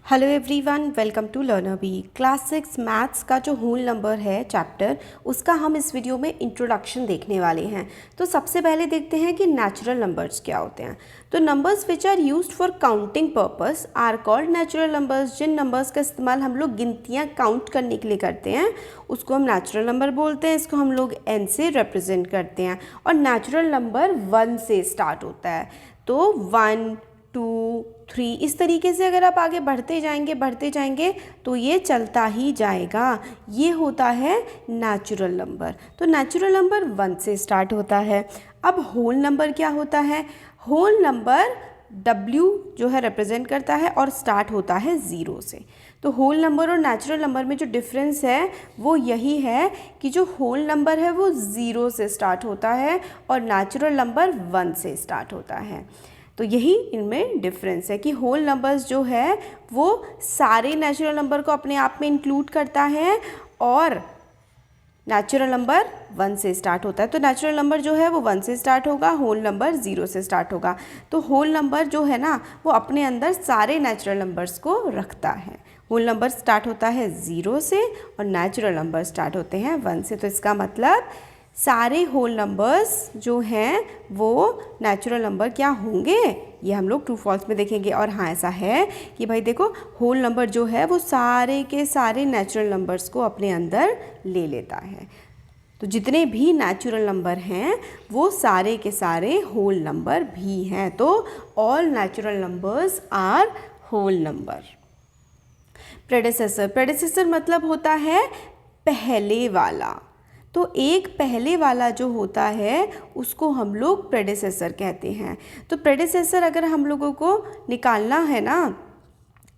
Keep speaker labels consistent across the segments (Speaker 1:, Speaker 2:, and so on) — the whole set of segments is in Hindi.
Speaker 1: Hello everyone, welcome to learner B. Class 6 maths का जो होल नंबर है चैप्टर, उसका हम इस वीडियो में इंट्रोडक्शन देखने वाले हैं। तो सबसे पहले देखते हैं कि नेचुरल नंबर्स क्या होते हैं। तो numbers which are used for counting purpose are called natural numbers. जिन नंबर्स का इस्तेमाल हम लोग गिनतियाँ काउंट करने के लिए करते हैं उसको हम नेचुरल नंबर बोलते हैं। इसको हम लोग n से रिप्रेजेंट करते हैं और नेचुरल नंबर 1 से स्टार्ट होता है। तो 1, 2, 3 इस तरीके से अगर आप आगे बढ़ते जाएंगे तो ये चलता ही जाएगा। ये होता है नेचुरल नंबर। तो नेचुरल नंबर 1 से स्टार्ट होता है। अब होल नंबर क्या होता है? होल नंबर W जो है रिप्रेजेंट करता है और स्टार्ट होता है 0 से। तो होल नंबर और नेचुरल नंबर में जो डिफरेंस है वो यही है कि जो होल नंबर है वो 0 से स्टार्ट होता है और नेचुरल नंबर 1 से स्टार्ट होता है। तो यही इनमें डिफरेंस है कि होल नंबर्स जो है वो सारे नेचुरल नंबर को अपने आप में इंक्लूड करता है और नेचुरल नंबर 1 से स्टार्ट होता है। तो नेचुरल नंबर जो है वो 1 से स्टार्ट होगा, होल नंबर 0 से स्टार्ट होगा। तो होल नंबर जो है ना वो अपने अंदर सारे नेचुरल नंबर्स को रखता है। होल नंबर स्टार्ट होता है 0 से और नेचुरल नंबर स्टार्ट होते हैं 1 से। तो इसका मतलब सारे होल नंबर्स जो हैं वो नेचुरल नंबर क्या होंगे, ये हम लोग ट्रू फॉल्स में देखेंगे। और हाँ, ऐसा है कि भाई देखो, होल नंबर जो है वो सारे के सारे नेचुरल नंबर्स को अपने अंदर ले लेता है। तो जितने भी नेचुरल नंबर हैं वो सारे के सारे होल नंबर भी हैं। तो all natural numbers are whole number. Predecessor मतलब होता है पहले वाला। तो एक पहले वाला जो होता है उसको हम लोग प्रेडेसेसर कहते हैं। तो प्रेडेसेसर अगर हम लोगों को निकालना है ना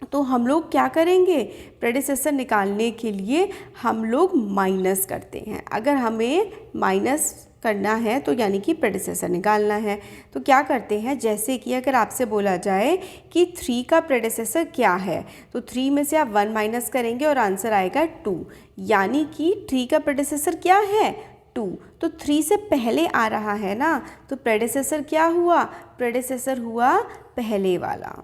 Speaker 1: तो हम लोग क्या करेंगे? प्रेडेसेसर निकालने के लिए हम लोग माइनस करते हैं। अगर हमें माइनस करना है तो यानी कि प्रेडेसेसर निकालना है तो क्या करते हैं? जैसे कि अगर आपसे बोला जाए कि 3 का प्रेडेसेसर क्या है तो 3 में से आप 1 माइनस करेंगे और आंसर आएगा 2। यानी कि 3 का प्रेडेसेसर क्या है? 2। तो 3 से पहले आ रहा है ना, तो प्रेडेसेसर क्या हुआ? प्रेडेसेसर हुआ पहले वाला।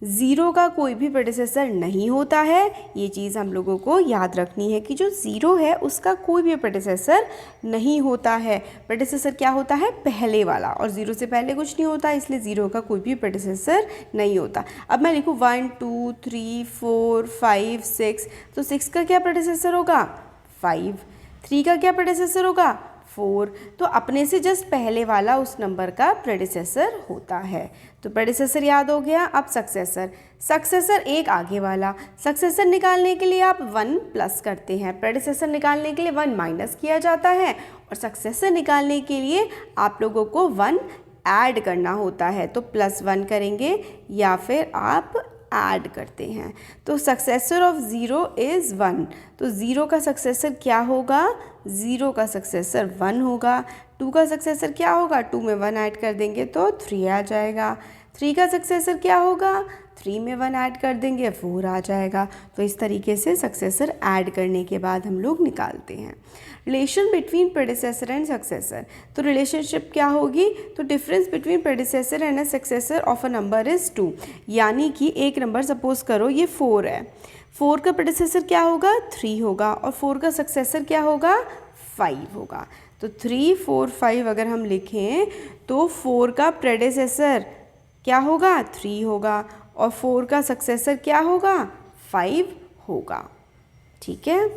Speaker 1: 0 का कोई भी प्रेडेसेसर नहीं होता है। ये चीज़ हम लोगों को याद रखनी है कि जो 0 है उसका कोई भी प्रेडेसेसर नहीं होता है। प्रेडेसेसर क्या होता है? पहले वाला। और 0 से पहले कुछ नहीं होता, इसलिए 0 का कोई भी प्रेडेसेसर नहीं होता। अब मैं लिखूँ 1, 2, 3, 4, 5, 6। तो 6 का क्या प्रेडेसेसर होगा? 5। 3 का क्या प्रेडेसेसर होगा? 4। तो अपने से जस्ट पहले वाला उस नंबर का प्रेडिसेसर होता है। तो प्रेडिसेसर याद हो गया। अब सक्सेसर एक आगे वाला। सक्सेसर निकालने के लिए आप 1 प्लस करते हैं, प्रेडिसेसर निकालने के लिए 1 माइनस किया जाता है और सक्सेसर निकालने के लिए आप लोगों को 1 ऐड करना होता है। तो +1 करेंगे या फिर आप ऐड करते हैं। तो सक्सेसर ऑफ 0 इज़ 1। तो 0 का सक्सेसर क्या होगा? 0 का सक्सेसर 1 होगा। 2 का सक्सेसर क्या होगा? 2 में 1 ऐड कर देंगे तो 3 आ जाएगा। 3 का सक्सेसर क्या होगा? 3 में 1 ऐड कर देंगे 4 आ जाएगा। तो इस तरीके से सक्सेसर ऐड करने के बाद हम लोग निकालते हैं। Relation between predecessor and successor. तो रिलेशनशिप क्या होगी? तो difference between predecessor and a successor of a number is 2। यानी कि एक नंबर सपोज करो ये 4 है, 4 का प्रेडिसेसर क्या होगा? 3 होगा और 4 का सक्सेसर क्या होगा? 5 होगा। तो 3, 4, 5 अगर हम लिखें तो 4 का प्रेडिसेसर क्या होगा? 3 होगा और 4 का सक्सेसर क्या होगा? 5 होगा। ठीक है,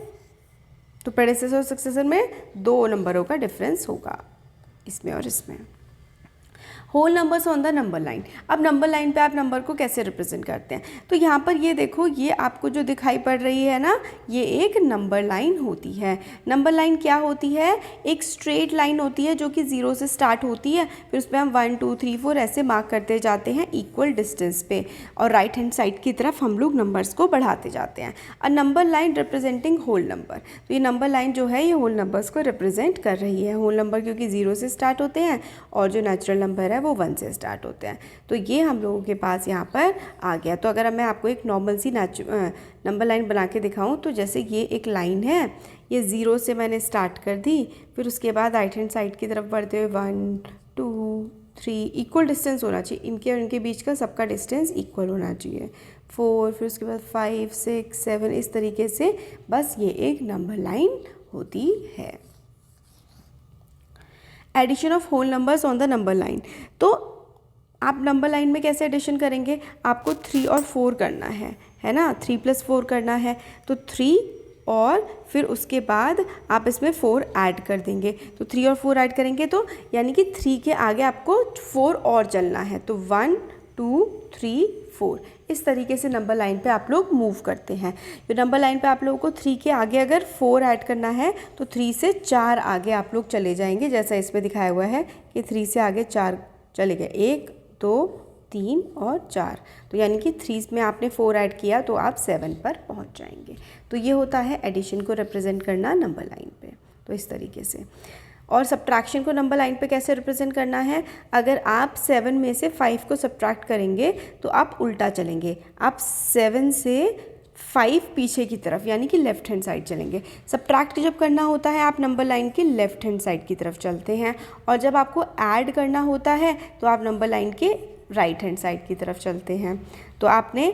Speaker 1: तो प्रेडिसेसर और सक्सेसर में 2 नंबरों का डिफरेंस होगा, इसमें और इसमें। Whole numbers on the number line. अब नंबर लाइन पे आप नंबर को कैसे रिप्रेजेंट करते हैं? तो यहाँ पर ये देखो, ये आपको जो दिखाई पड़ रही है ना, ये एक नंबर लाइन होती है। नंबर लाइन क्या होती है? एक स्ट्रेट लाइन होती है जो कि 0 से स्टार्ट होती है, फिर उस पर हम 1, 2, 3, 4 ऐसे मार्क करते जाते हैं इक्वल डिस्टेंस पे और राइट हैंड साइड की तरफ हम लोग नंबर्स को बढ़ाते जाते हैं। A number line representing whole number. तो ये नंबर लाइन जो है ये होल नंबर्स को रिप्रेजेंट कर रही है। होल नंबर क्योंकि 0 से स्टार्ट होते हैं और जो नेचुरल नंबर है वो 1 से स्टार्ट होते हैं। तो ये हम लोगों के पास यहाँ पर आ गया। तो अगर मैं आपको एक नॉर्मल सी नंबर लाइन बना के दिखाऊं तो जैसे ये एक लाइन है, ये 0 से मैंने स्टार्ट कर दी, फिर उसके बाद राइट हैंड साइड की तरफ बढ़ते हुए 1, 2, 3 इक्वल डिस्टेंस होना चाहिए, इनके और इनके बीच का सबका डिस्टेंस इक्वल होना चाहिए। 4, फिर उसके बाद 5, 6, 7, इस तरीके से बस ये एक नंबर लाइन होती है। Addition of whole numbers on the number line, तो आप नंबर लाइन में कैसे एडिशन करेंगे, आपको 3 और 4 करना है ना, 3 + 4 करना है, तो 3 और फिर उसके बाद आप इसमें 4 ऐड कर देंगे, तो 3 और 4 ऐड करेंगे तो यानी कि 3 के आगे आपको 4 और चलना है, तो 1, 2, 3, 4 इस तरीके से नंबर लाइन पे आप लोग मूव करते हैं। तो नंबर लाइन पे आप लोगों को 3 के आगे अगर 4 ऐड करना है तो 3 से 4 आगे आप लोग चले जाएंगे, जैसा इसमें दिखाया हुआ है कि 3 से आगे 4 चले गए, 1, 2, 3 और 4, तो यानी कि 3 में आपने 4 ऐड किया तो आप 7 पर पहुंच जाएंगे। तो ये होता है एडिशन को रिप्रेजेंट करना नंबर लाइन पे, तो इस तरीके से। और सब्ट्रैक्शन को नंबर लाइन पे कैसे रिप्रेजेंट करना है, अगर आप 7 में से 5 को सब्ट्रैक्ट करेंगे तो आप उल्टा चलेंगे, आप 7 से 5 पीछे की तरफ यानी कि लेफ़्ट हैंड साइड चलेंगे। सब्ट्रैक्ट जब करना होता है आप नंबर लाइन के लेफ़्ट हैंड साइड की तरफ चलते हैं, और जब आपको ऐड करना होता है तो आप नंबर लाइन के राइट हैंड साइड की तरफ चलते हैं। तो आपने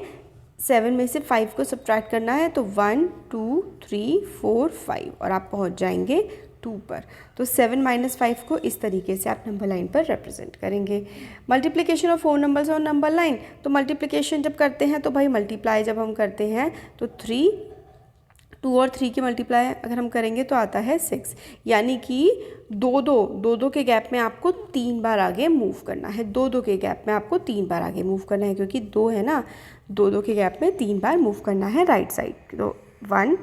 Speaker 1: 7 में से 5 को सब्ट्रैक्ट करना है, तो 1, 2, 3, 4, 5 और आप पहुंच जाएंगे 2 पर। तो 7 - 5 को इस तरीके से आप नंबर लाइन पर रिप्रेजेंट करेंगे। Multiplication of 4 numbers on number line, तो मल्टीप्लिकेशन जब करते हैं तो भाई मल्टीप्लाई जब हम करते हैं तो 2 और 3 के मल्टीप्लाई अगर हम करेंगे तो आता है 6, यानी कि 2 के गैप में आपको 3 बार आगे मूव करना है, 2 के गैप में आपको 3 बार आगे मूव करना है, क्योंकि 2 है ना, 2 के गैप में 3 बार मूव करना है राइट साइड। तो 1,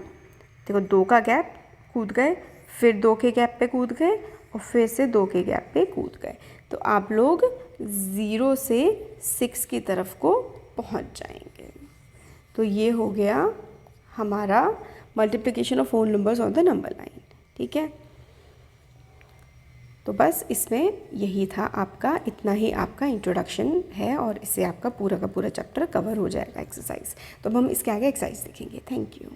Speaker 1: देखो 2 का गैप कूद गए, फिर 2 के गैप पे कूद गए और फिर से 2 के गैप पे कूद गए, तो आप लोग 0 से 6 की तरफ को पहुंच जाएंगे। तो ये हो गया हमारा multiplication of whole numbers on the number line, ठीक है। तो बस इसमें यही था आपका, इतना ही आपका इंट्रोडक्शन है और इससे आपका पूरा का पूरा चैप्टर कवर हो जाएगा एक्सरसाइज। तो अब हम इसके आगे एक्सरसाइज देखेंगे। Thank you.